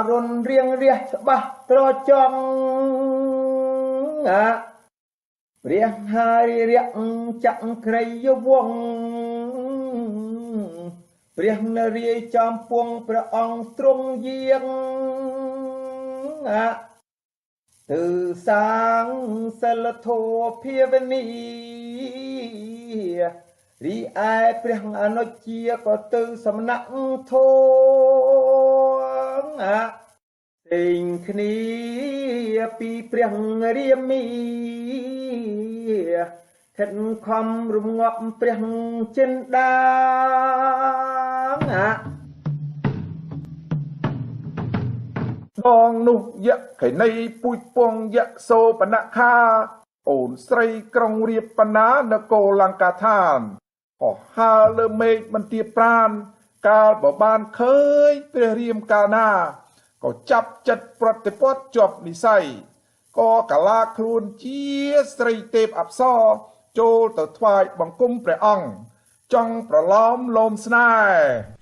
រុនរៀងរះច្បាស់ត្រចង់ព្រះហើយរាក់ចាក់ក្រីវងព្រះនរាយចំពងព្រះអង្គទ្រង់យាងទើសាងសិលធម៌ភាវនីរីឯព្រះអនុជាក៏ទៅសំណាក់ធម៌ពេញគ្នាពីព្រះរាមីខិតខំរងាប់ព្រះចិន្តាដងនោះយៈកៃនៃពុយពងយៈសោបនខាអូនស្រីក្រុងរៀបបណ្ណានគរលង្កាឋានអស់ហើរលើមេឃមិនទាប្រានកាលបើបានឃើញព្រះរាមកាលណាក៏ចាប់ចិត្តប្រតិពត្តិជាប់និស័យក៏កាឡាខ្លួនជាស្រីទេពអប្សរចូលទៅថ្វាយបង្គំព្រះអង្គចង់ប្រឡំលោមស្នេហ៍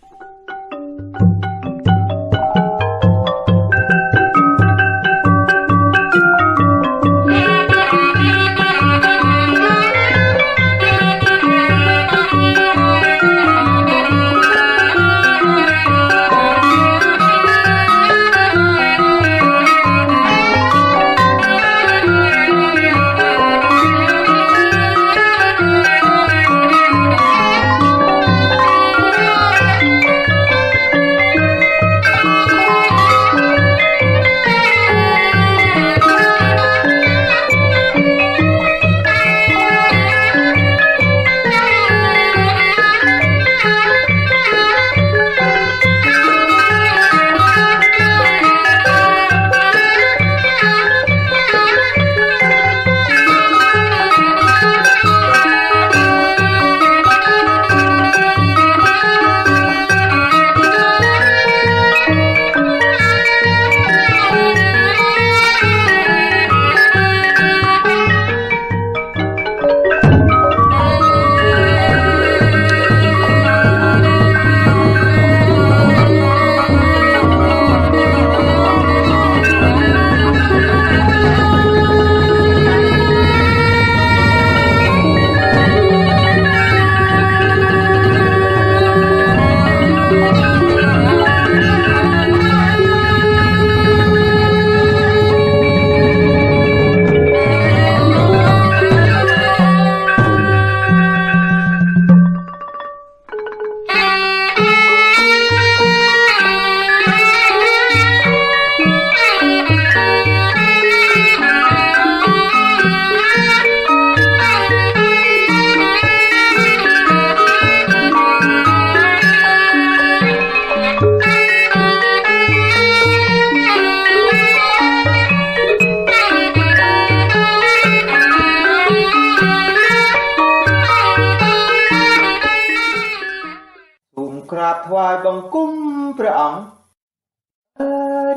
ក្រាបថ្វាយបង្គំព្រះអង្គ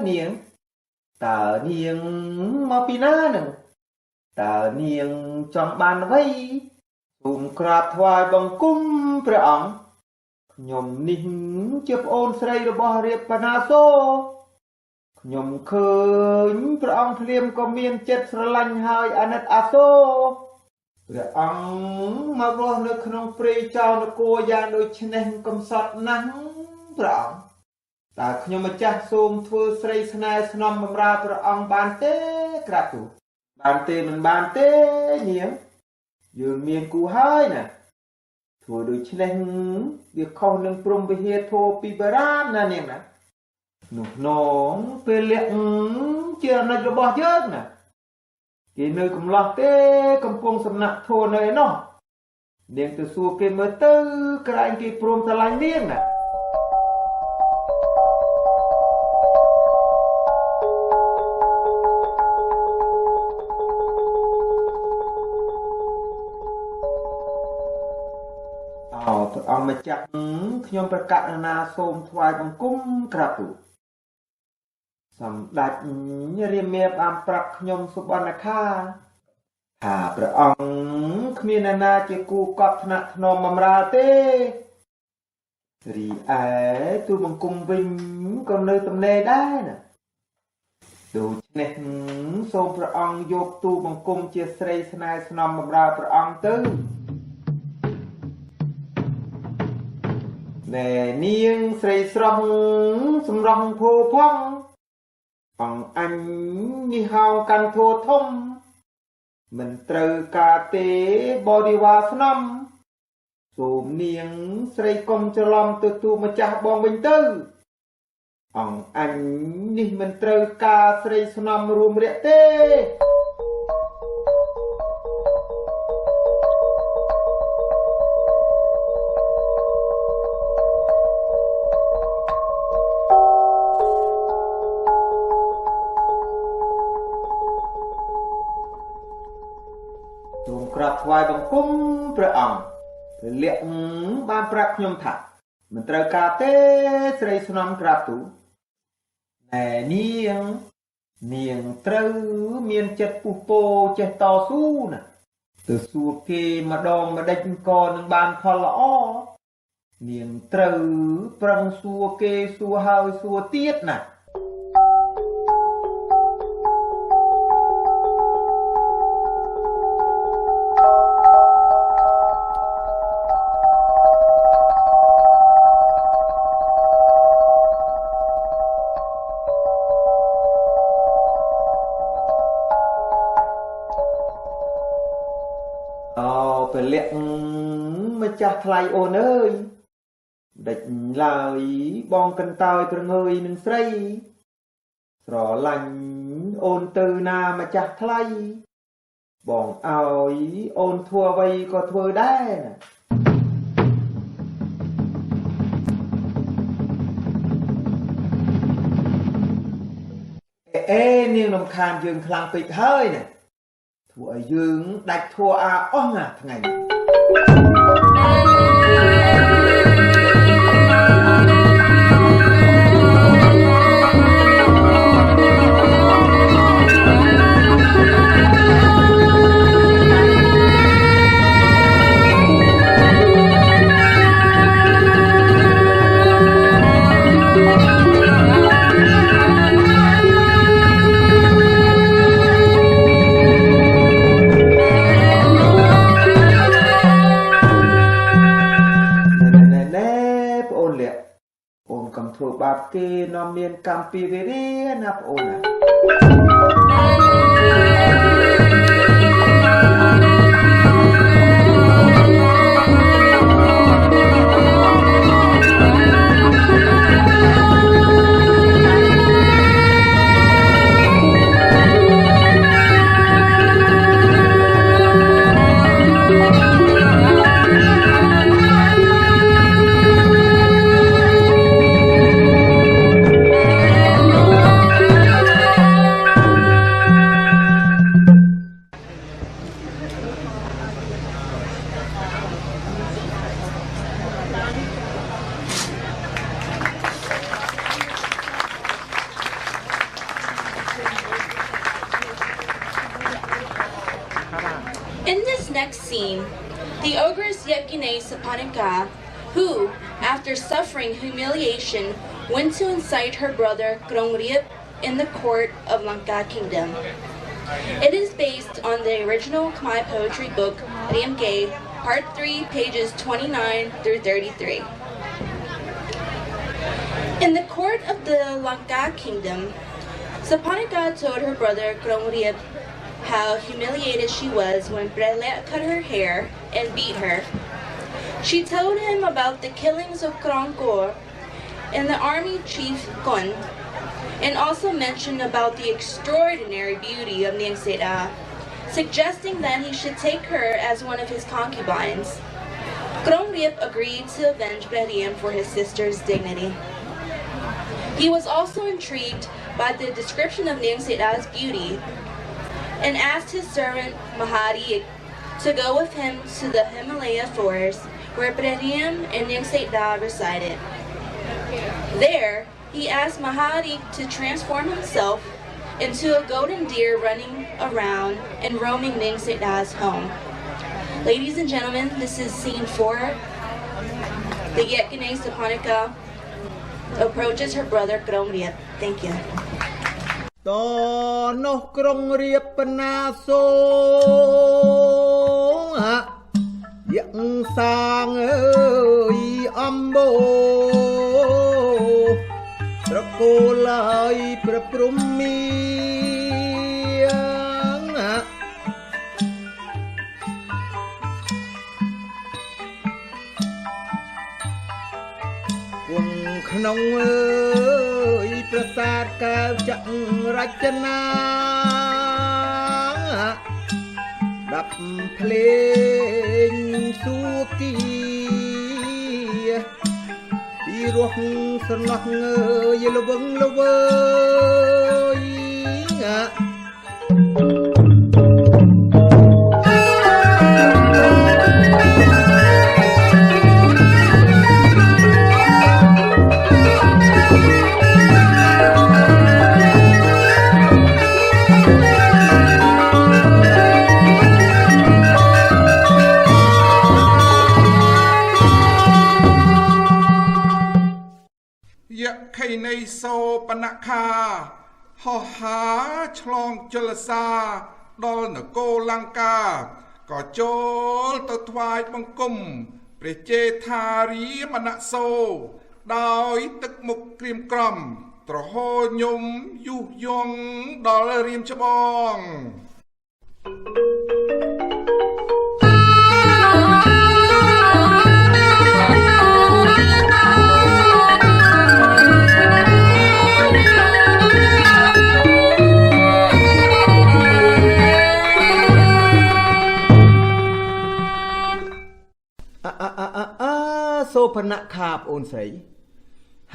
នាងតើនាងមកពីណានឹងតើនាងចង់បានអ្វីសូមក្រាបថ្វាយបង្គំព្រះអង្គខ្ញុំនេះជាប្អូនស្រីរបស់រាពណាសូខ្ញុំឃើញព្រះអង្គភ្លាមក៏មានចិត្តស្រឡាញ់ហើយអាណិតអាសូរព្រះអង្គមករស់នៅក្នុងព្រៃចោលនគរយ៉ាងដូចនេះកំសត់ណាស់ព្រះអង្គតើខ្ញុំម្ចាស់សូមធ្វើស្រីស្នេហ៍ស្នំបម្រើព្រះអង្គបានទេក្រាបទូលបានទេមិនបានទេនាងយើងមានគូហើយណាធ្វើដូច្នេះវាខុសនឹងព្រហ្មវិហារធម៌ពីបុរាណណានាងណានោះនងពេលលាក់ជាអាណិតរបស់យើងណាគេនៅកំឡោះទេកំពុងសំណាក់ធននៅឯនោះនាងទៅសួរគេមើលទៅក្រែងគេព្រមស្រឡាញ់នាងណាព្រះអង្គម្ចាស់ខ្ញុំប្រកាសណាសូមថ្វាយបង្គំក្រាបទូលសម្ដេចរាមាបានប្រាប់ខ្ញុំសុបនខាថាព្រះអង្គគ្មានអ្នកណាជាគូកប់ថ្នាក់ថ្នមបម្រើទេ រីឯទូបង្គំវិញក៏នៅទំនេរដែរណាដូច្នេះសូមព្រះអង្គយកទូបង្គំជាស្រីស្នេហ៍ស្នំបម្រើព្រះអង្គទៅណែនាងស្រីស្រស់សម្រស់ភោផងអង្គអញនេះហៅកាន់ធัวធំមិនត្រូវការទេបរិវារស្នំសូមនាងស្រីកុំច្រឡំទៅទូម្ចាស់បងវិញទៅអង្គអញនេះមិនត្រូវការស្រីស្នំរួមរយៈទេសូមក្រាបថ្វាយបង្គំព្រះអង្គព្រះលក្ខបានប្រាប់ខ្ញុំថាមិនត្រូវការទេស្រីស្នំក្រាបទូណែនាងត្រូវមានចិត្តពុះពោចេះតស៊ូណាទៅសួរគេម្ដងម្ដេចក៏នឹងបានផលល្អនាងត្រូវប្រឹងសួរគេសួរហើយសួរទៀតណាព្រះលក្ខម្ចាស់ថ្លៃអូនអើយដេចឡើយបងកន្តើយប្រងើយនឹងស្រីស្រឡាញ់អូនទៅណាម្ចាស់ថ្លៃបងឲ្យអូនធ្វើអ្វីក៏ធ្វើដែរអេនាងរំខានយើងខ្លាំងពេកហើយណាធ្វើឲ្យយើងដាច់ធัวអាអស់ណាថ្ងៃនេះ ធ្វើបាបគេនាំមានកម្មពីវេរាណាបងអូនណា In this next scene, the ogress Yekine Sapanika, who, after suffering humiliation, went to incite her brother Krongriep in the court of Lanka Kingdom. It is based on the original Khmer poetry book Riemke, Part 3, pages 29 through 33. In the court of the Lanka Kingdom, Sapanika told her brother Krongriep how humiliated she was when Prelet cut her hair and beat her. She told him about the killings of Krongkor and the army chief Kon, and also mentioned about the extraordinary beauty of Ningxeda, suggesting that he should take her as one of his concubines. Krongriep agreed to avenge Brehiem for his sister's dignity. He was also intrigued by the description of Ningxeda's beauty, and asked his servant Mahari to go with him to the Himalaya forest where Brehiem and Ningxeda resided. There, he asked Mahari to transform himself into a golden deer running around and roaming Ningxeda's home. Ladies and gentlemen, this is scene 4. The Yekene Saponica approaches her brother Krong Riep. Thank you. តនោះក្រុងរៀបបណាសូយៈសាងអើយអំបូត្រកូលហើយប្រព្រំមីគង់ក្នុងអើយប្រាសាទកែវចក្ររចនាដាប់ភ្លេងសួគីពីរស់ស្រណោះងើយល្វឹងល្វើយខៃនៃសូបនខាហោះហាឆ្លងជលសាដល់នគរលង្កាក៏ចូលទៅថ្វាយបង្គំព្រះជេដ្ឋារីមនសូដោយទឹកមុខក្រៀមក្រំត្រហោញំយុះយងដល់រៀមច្បង សូផនខាបអូនស្រី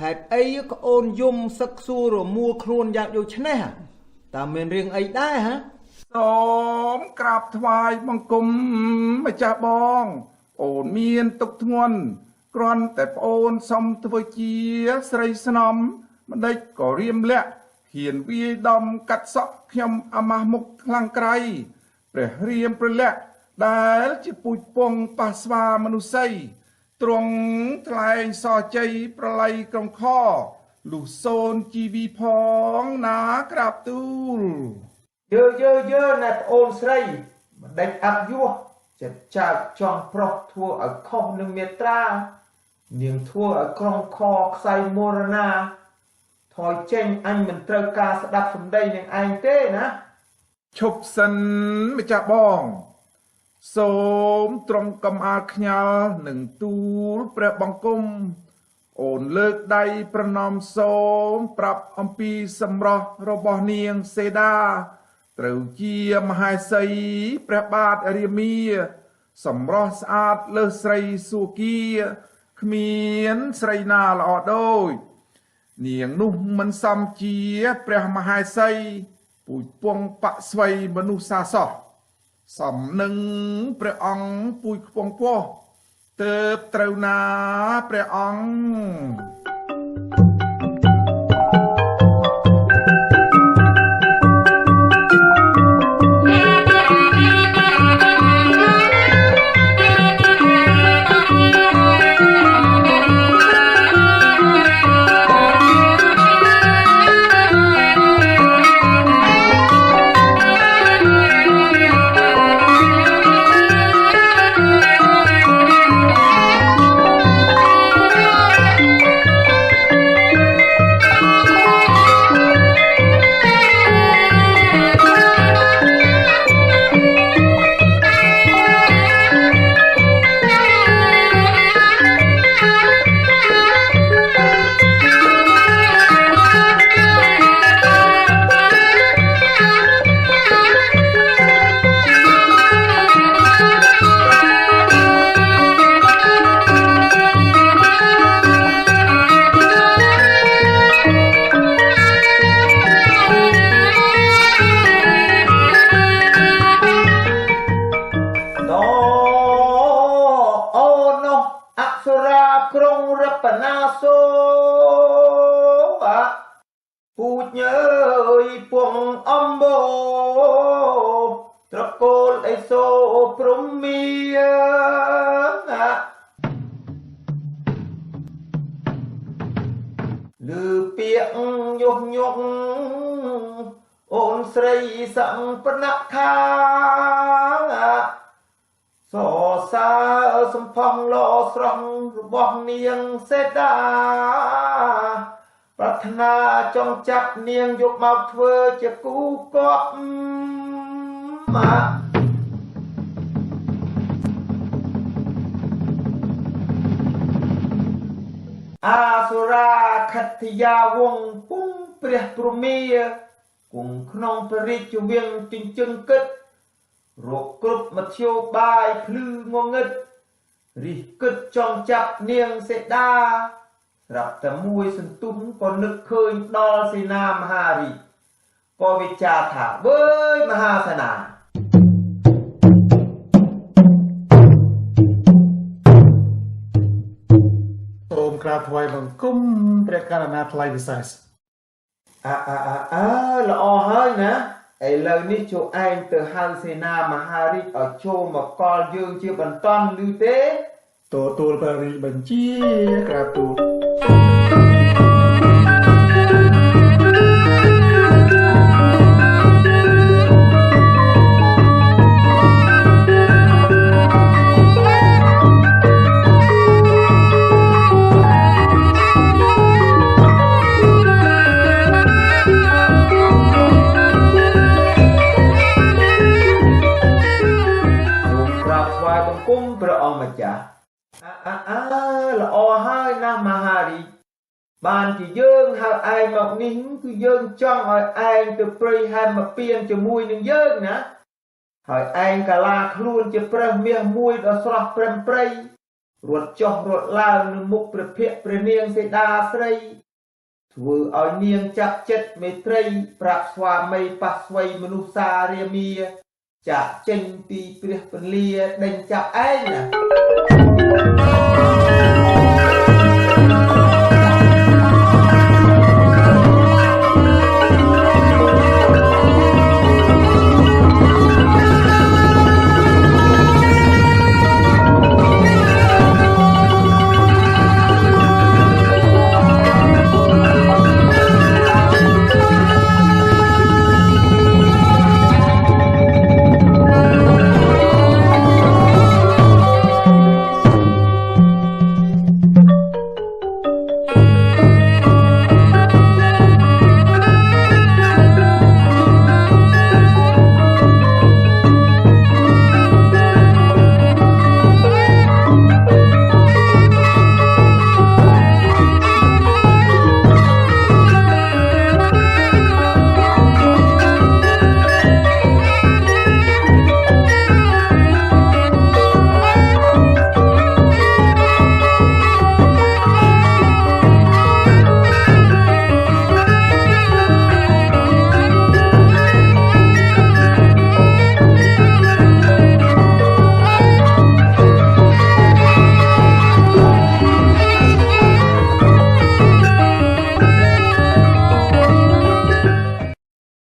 ហេតុអីក៏អូនយំសឹកសួររមួលខ្លួនយ៉ាងដូចនេះតើមានរឿងអីដែរហ៎ សូមក្រាបថ្វាយបង្គំម្ចាស់បងអូនមានទុកធ្ងន់គ្រាន់តែប្អូនសុំធ្វើជាស្រីស្នំម្ដេចក៏រៀមលាក់ហ៊ានវាយដំកាត់សក់ខ្ញុំអាម៉ាស់មុខខ្លាំងក្រៃព្រះរៀមព្រះលក្ខដែលជាពូជពងប៉ះស្វាមនុស្សីទ្រង់ថ្លែងសរជ័យប្រឡ័យក្រុងខលុះសូនជីវីផងណាក្រាបទូល យើណែប្អូនស្រីមិនដេចអាប់យោះចិត្តចៅចង់ប្រុសធ្វើឲ្យខុសនឹងមេត្រានាងធ្វើឲ្យក្រុងខខ្សែមរណាថយចេញអញមិនត្រូវការស្ដាប់សម្ដីនឹងឯងទេណា ឈប់សិនម្ចាស់បងសូមទ្រង់កំអាលខ្ញាល់នឹងទូលព្រះបង្គំអូនលើកដៃប្រណម្យសូមប្រាប់អំពីសម្រស់របស់នាងសេដាត្រូវជាមហេសីព្រះបាទរាមាសម្រស់ស្អាតលើសស្រីសួគ៌គ្មានស្រីណាល្អដូចនាងនោះមិនសមជាព្រះមហេសីពូជពងបស្វ័យមនុស្សសាសោះសំនឹងព្រះអង្គពូជខ្ពង់ពោះទើបត្រូវណាព្រះអង្គ អ ลือเปียงยกยกโอนสรีสังปนักคาสอสาสมพองโลสรองบอกเนียงเสดาปรารถนาจงจับเนียงยกมาเธอจะกูก็มาอาสุราคัตยาวงปุ้งเปรียปรุมีกุงขนองปริจเวียงจึงจึงกึดโรคกรุบมาเที่ยวบายพลืองงึดรีกึดจองจับเนียงเสดารับแต่มวยสันตุ้มก็นึกเคยดอสีนามหารีก็วิจาถาเว้ยมหาสนาโอมกราบถวายบังคมพระกรณาทลายวิสัยละอเฮ้ยนะไอ้เลยนี่โจไอ้เตอฮันเซนามหาริเอาโจมากอลยืงเชื่อบันต้อนดูเต้ตัวปริบัญชีกราบตูกุ้งพระองค์มาจ้ะละอให้นะมหาริบานที่ยื่งหาไอหมอกนิ้งคือยื่งจ้องหอยไอจะปรีให้มาเปลี่ยนจะมวยหนึ่งยื่งนะหอยไอกะลาคลุนจะเปรย์เมียมวยดอสระเปรย์เปรย์รวดจ่อรวดลาวนึงมุกเปรย์เพียเปรย์เนียงเสดาสไรถือเอาเนียงจับเจ็ดเมตรีปราบสวาไม่ปัสไวมนุษย์สาเรียมีจะเจนปีเปรียบเป็นเลียเด่นจับไอ้น่ะ